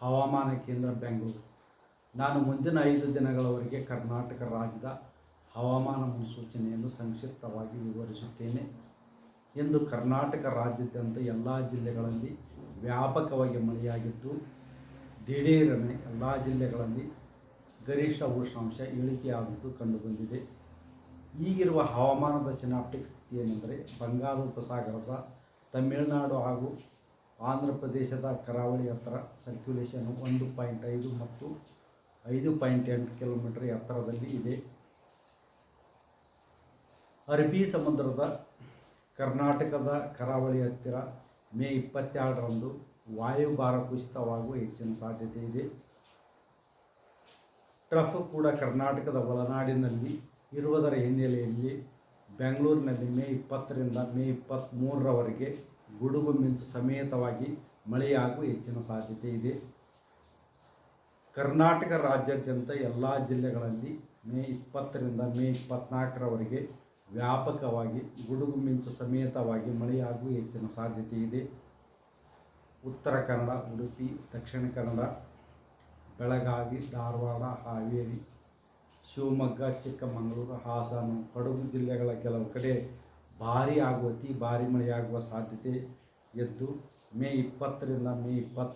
ಹವಾಮಾನ ಕೇಂದ್ರ ಬೆಂಗಳೂರು. ನಾನು ಮುಂದಿನ 5 ದಿನಗಳವರೆಗೆ ಕರ್ನಾಟಕ ರಾಜ್ಯದ ಹವಾಮಾನ ಮುನ್ಸೂಚನೆಯನ್ನು ಸಂಕ್ಷಿಪ್ತವಾಗಿ ವಿವರಿಸುತ್ತೇನೆ. ಇಂದು ಕರ್ನಾಟಕ ರಾಜ್ಯಾದ್ಯಂತ ಎಲ್ಲ ಜಿಲ್ಲೆಗಳಲ್ಲಿ ವ್ಯಾಪಕವಾಗಿ ಮಳೆಯಾಗಿದ್ದು, ದಿಢೀರನೆ ಎಲ್ಲ ಜಿಲ್ಲೆಗಳಲ್ಲಿ ಗರಿಷ್ಠ ಉಷ್ಣಾಂಶ ಇಳಿಕೆಯಾದದ್ದು ಕಂಡುಬಂದಿದೆ. ಈಗಿರುವ ಹವಾಮಾನದ ಸಿನಾಪ್ಟಿಕ್ ಸ್ಥಿತಿ ಏನೆಂದರೆ, ಬಂಗಾಳ ಉಪಸಾಗರದ ತಮಿಳುನಾಡು ಹಾಗೂ ಆಂಧ್ರ ಪ್ರದೇಶದ ಕರಾವಳಿ ಎತ್ತರ ಸರ್ಕ್ಯುಲೇಷನ್ 1.5 ಮತ್ತು 5.8 ಕಿಲೋಮೀಟರ್ ಎತ್ತರದಲ್ಲಿ ಇದೆ. ಅರಬ್ಬಿ ಸಮುದ್ರದ ಕರ್ನಾಟಕದ ಕರಾವಳಿ ಹತ್ತಿರ ಮೇ 22ರಂದು ವಾಯುಭಾರ ಕುಸಿತವಾಗುವ ಹೆಚ್ಚಿನ ಸಾಧ್ಯತೆ ಇದೆ. ಟ್ರಫ್ ಕೂಡ ಕರ್ನಾಟಕದ ಒಳನಾಡಿನಲ್ಲಿ ಇರುವುದರ ಹಿನ್ನೆಲೆಯಲ್ಲಿ ಬೆಂಗಳೂರಿನಲ್ಲಿ ಮೇ 20ರಿಂದ ಮೇ 23ರವರೆಗೆ ಗುಡುಗು ಮಿಂಚು ಸಮೇತವಾಗಿ ಮಳೆಯಾಗುವ ಹೆಚ್ಚಿನ ಸಾಧ್ಯತೆ ಇದೆ. ಕರ್ನಾಟಕ ರಾಜ್ಯಾದ್ಯಂತ ಎಲ್ಲ ಜಿಲ್ಲೆಗಳಲ್ಲಿ ಮೇ 20ರಿಂದ ಮೇ 24ರವರೆಗೆ ವ್ಯಾಪಕವಾಗಿ ಗುಡುಗು ಮಿಂಚು ಸಮೇತವಾಗಿ ಮಳೆಯಾಗುವ ಹೆಚ್ಚಿನ ಸಾಧ್ಯತೆ ಇದೆ. ಉತ್ತರ ಕನ್ನಡ, ಉಡುಪಿ, ದಕ್ಷಿಣ ಕನ್ನಡ, ಬೆಳಗಾವಿ, ಧಾರವಾಡ, ಹಾವೇರಿ, ಶಿವಮೊಗ್ಗ, ಚಿಕ್ಕಮಗಳೂರು, ಹಾಸನ, ಕೊಡಗು ಜಿಲ್ಲೆಗಳ ಕೆಲವು ಕಡೆ ಭಾರೀ ಹಾಗೂ ಅತಿ ಭಾರೀ ಮಳೆಯಾಗುವ ಸಾಧ್ಯತೆ ಇದ್ದು, ಮೇ 20ರಿಂದ ಮೇ 23